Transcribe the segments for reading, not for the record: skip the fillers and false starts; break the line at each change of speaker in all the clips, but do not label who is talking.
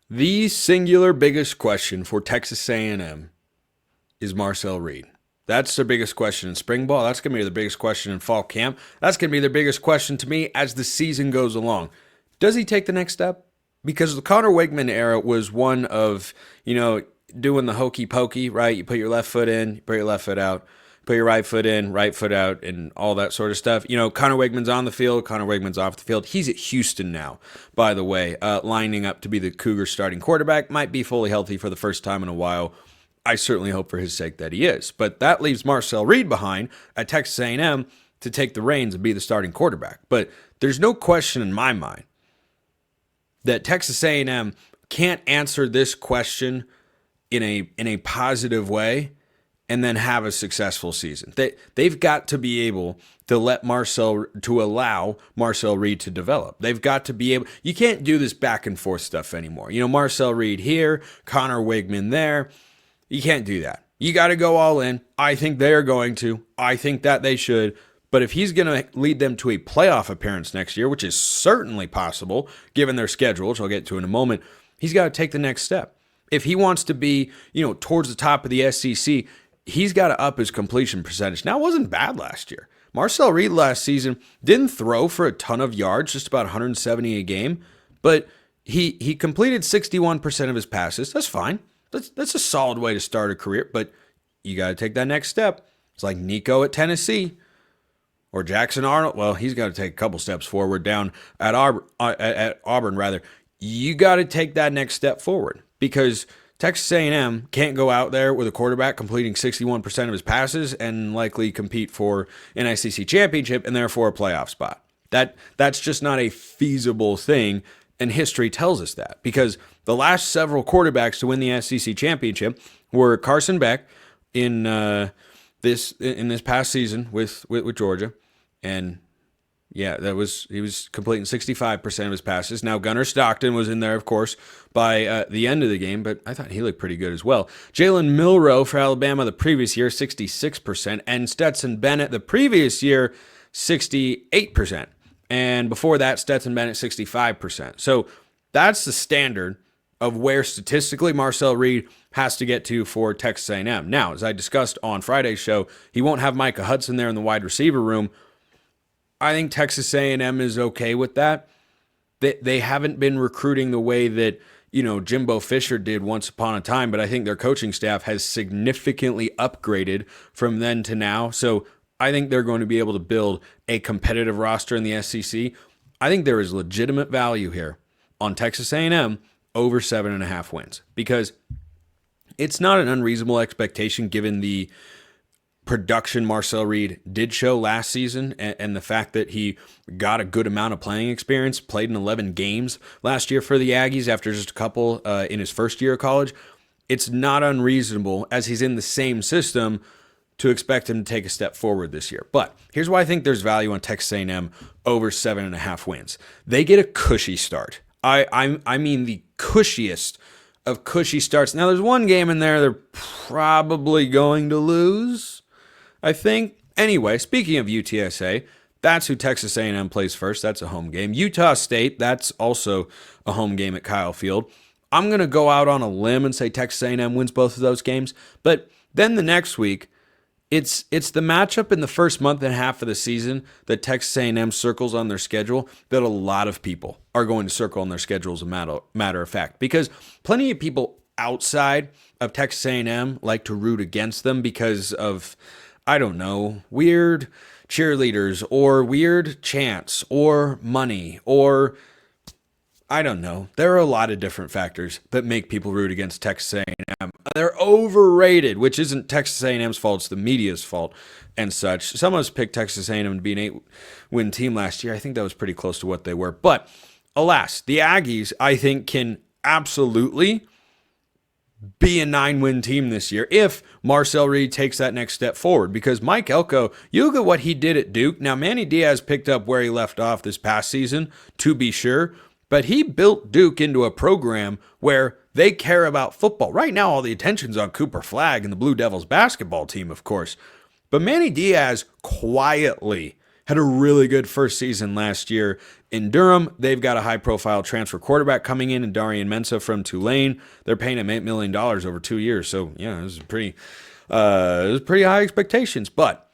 The singular biggest question for Texas A&M is Marcel Reed. That's their biggest question in spring ball. That's going to be the biggest question in fall camp. That's going to be the biggest question to me as the season goes along. Does he take the next step? Because the Connor Wigman era was one of, doing the hokey pokey, right? You put your left foot in, you put your left foot out, put your right foot in, right foot out, and all that sort of stuff. Connor Wigman's on the field, Connor Wigman's off the field. He's at Houston now, by the way, lining up to be the Cougars starting quarterback. Might be fully healthy for the first time in a while. I certainly hope for his sake that he is. But that leaves Marcel Reed behind at Texas A&M to take the reins and be the starting quarterback. But there's no question in my mind that Texas A&M can't answer this question in a positive way and then have a successful season. They've got to be able to allow Marcel Reed to develop. They've got to be able. You can't do this back and forth stuff anymore. Marcel Reed here, Connor Wigman there. You can't do that. You got to go all in. I think they're going to. I think that they should. But if he's going to lead them to a playoff appearance next year, which is certainly possible given their schedule, which I'll get to in a moment, he's got to take the next step. If he wants to be, towards the top of the SEC, he's got to up his completion percentage. Now, it wasn't bad last year. Marcel Reed last season didn't throw for a ton of yards, just about 170 a game, but he completed 61% of his passes. That's fine. That's a solid way to start a career, but you got to take that next step. It's like Nico at Tennessee or Jackson Arnold. Well, he's got to take a couple steps forward down at Auburn rather. You got to take that next step forward because Texas A&M can't go out there with a quarterback completing 61% of his passes and likely compete for an SEC championship and therefore a playoff spot. That's just not a feasible thing, and history tells us that because the last several quarterbacks to win the SEC championship were Carson Beck in this past season with Georgia, and yeah, he was completing 65% of his passes. Now Gunnar Stockton was in there, of course, by the end of the game, but I thought he looked pretty good as well. Jalen Milroe for Alabama the previous year, 66%, and Stetson Bennett the previous year, 68%. And before that, Stetson Bennett, 65%. So that's the standard of where statistically Marcel Reed has to get to for Texas A&M. Now, as I discussed on Friday's show, he won't have Micah Hudson there in the wide receiver room. I think Texas A&M is okay with that. They haven't been recruiting the way that, Jimbo Fisher did once upon a time, but I think their coaching staff has significantly upgraded from then to now. So I think they're going to be able to build a competitive roster in the SEC. I think there is legitimate value here on Texas A&M over 7.5 wins because it's not an unreasonable expectation given the production Marcel Reed did show last season and the fact that he got a good amount of playing experience, played in 11 games last year for the Aggies after just a couple in his first year of college. It's not unreasonable as he's in the same system to expect him to take a step forward this year. But here's why I think there's value on Texas A&M over 7.5 wins. They get a cushy start. I mean the cushiest of cushy starts. Now, there's one game in there they're probably going to lose, I think. Anyway, speaking of UTSA, that's who Texas A&M plays first. That's a home game. Utah State, that's also a home game at Kyle Field. I'm going to go out on a limb and say Texas A&M wins both of those games. But then the next week, it's the matchup in the first month and a half of the season that Texas A&M circles on their schedule that a lot of people are going to circle on their schedule as a matter of fact. Because plenty of people outside of Texas A&M like to root against them because of, I don't know, weird cheerleaders or weird chants or money or I don't know. There are a lot of different factors that make people root against Texas A&M. They're overrated, which isn't Texas A&M's fault. It's the media's fault and such. Some of us picked Texas A&M to be an 8-win team last year. I think that was pretty close to what they were. But alas, the Aggies, I think, can absolutely be a 9-win team this year if Marcel Reed takes that next step forward. Because Mike Elko, you look at what he did at Duke. Now, Manny Diaz picked up where he left off this past season, to be sure. But he built Duke into a program where they care about football. Right now, all the attention's on Cooper Flagg and the Blue Devils basketball team, of course. But Manny Diaz quietly had a really good first season last year in Durham. They've got a high-profile transfer quarterback coming in Darian Mensah from Tulane. They're paying him $8 million over 2 years. So, yeah, this is pretty high expectations. But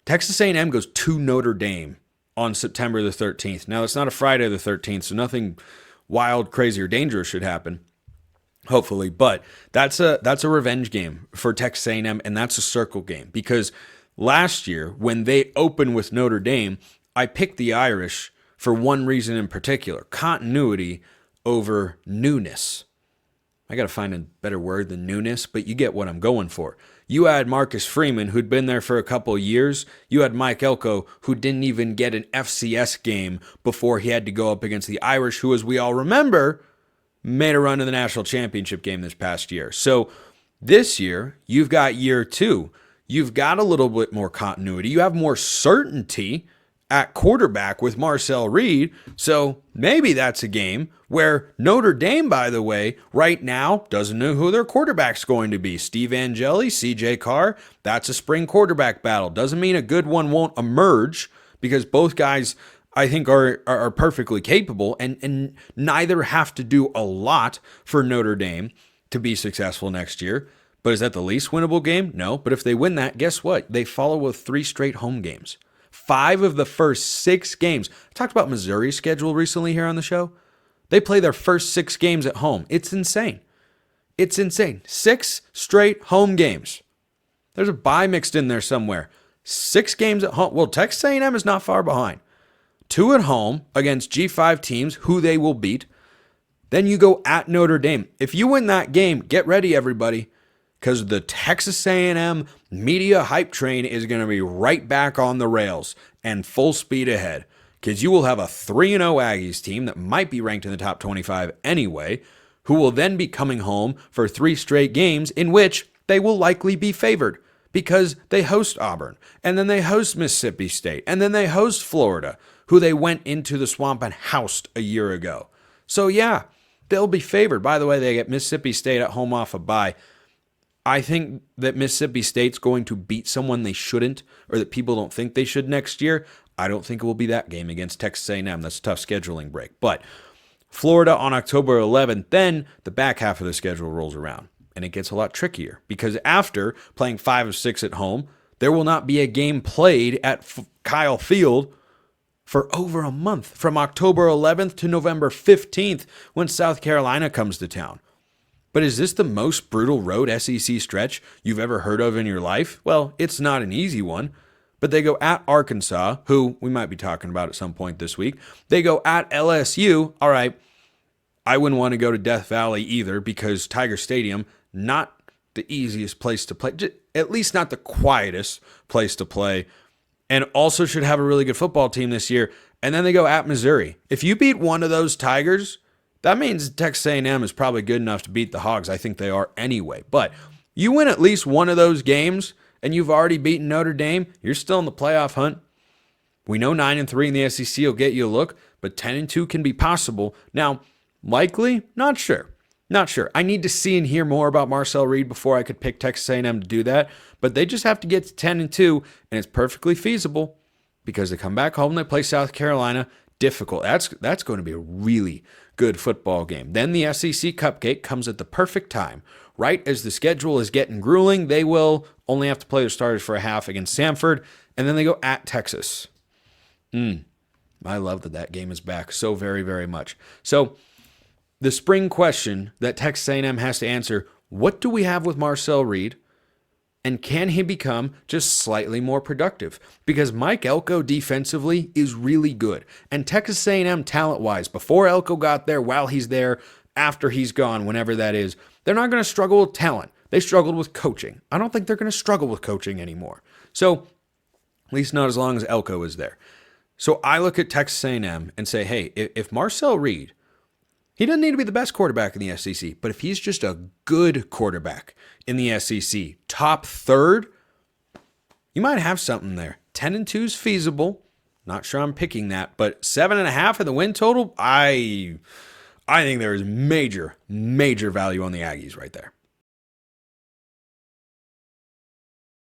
Texas A&M goes to Notre Dame on September the 13th. Now, it's not a Friday the 13th, so nothing wild, crazy, or dangerous should happen. Hopefully, but that's a revenge game for Texas A&M, and that's a circle game because last year when they opened with Notre Dame, I picked the Irish for one reason in particular: continuity over newness. I got to find a better word than newness, but you get what I'm going for. You had Marcus Freeman, who'd been there for a couple of years. You had Mike Elko, who didn't even get an FCS game before he had to go up against the Irish, who, as we all remember, made a run to the national championship game this past year. So this year, you've got year two. You've got a little bit more continuity. You have more certainty at quarterback with Marcel Reed. So maybe that's a game where Notre Dame, by the way, right now doesn't know who their quarterback's going to be. Steve Angeli, CJ Carr, that's a spring quarterback battle. Doesn't mean a good one won't emerge because both guys, I think, are perfectly capable, and neither have to do a lot for Notre Dame to be successful next year. But is that the least winnable game? No. But if they win that, guess what? They follow with 3 straight home games. 5 of the first 6 games. I talked about Missouri's schedule recently here on the show. They play their first 6 games at home. It's insane. It's insane. 6 straight home games. There's a bye mixed in there somewhere. 6 games at home. Well, Texas A&M is not far behind. 2 at home against G5 teams who they will beat. Then you go at Notre Dame. If you win that game, get ready, everybody, because the Texas A&M media hype train is going to be right back on the rails and full speed ahead, because you will have a 3-0 Aggies team that might be ranked in the top 25 anyway, who will then be coming home for 3 straight games in which they will likely be favored because they host Auburn, and then they host Mississippi State, and then they host Florida, who they went into the swamp and housed a year ago. So yeah, they'll be favored. By the way, they get Mississippi State at home off a bye. I think that Mississippi State's going to beat someone they shouldn't, or that people don't think they should next year. I don't think it will be that game against Texas A&M. That's a tough scheduling break. But Florida on October 11th, then the back half of the schedule rolls around, and it gets a lot trickier because after playing 5 of 6 at home, there will not be a game played at Kyle Field for over a month, from October 11th to November 15th when South Carolina comes to town. But is this the most brutal road SEC stretch you've ever heard of in your life? Well, it's not an easy one, but they go at Arkansas, who we might be talking about at some point this week. They go at LSU. All right, I wouldn't want to go to Death Valley either because Tiger Stadium, not the easiest place to play, at least not the quietest place to play, and also should have a really good football team this year. And then they go at Missouri. If you beat one of those Tigers, that means Texas A&M is probably good enough to beat the Hogs. I think they are anyway. But you win at least one of those games, and you've already beaten Notre Dame, you're still in the playoff hunt. We know 9-3 in the SEC will get you a look, but 10-2 can be possible. Now, likely? Not sure. Not sure. I need to see and hear more about Marcel Reed before I could pick Texas A&M to do that. But they just have to get to 10-2, and it's perfectly feasible because they come back home, they play South Carolina. Difficult. That's going to be a really good football game. Then the SEC Cupcake comes at the perfect time. Right as the schedule is getting grueling, they will only have to play their starters for a half against Samford, and then they go at Texas. I love that game is back so very, very much. So the spring question that Texas A&M has to answer, what do we have with Marcel Reed? And can he become just slightly more productive? Because Mike Elko defensively is really good. And Texas A&M talent-wise, before Elko got there, while he's there, after he's gone, whenever that is, they're not going to struggle with talent. They struggled with coaching. I don't think they're going to struggle with coaching anymore. So, at least not as long as Elko is there. So I look at Texas A&M and say, hey, if Marcel Reed, he doesn't need to be the best quarterback in the SEC, but if he's just a good quarterback in the SEC, top third, you might have something there. 10-2 is feasible. Not sure I'm picking that, but 7.5 in the win total, I think there is major, major value on the Aggies right there.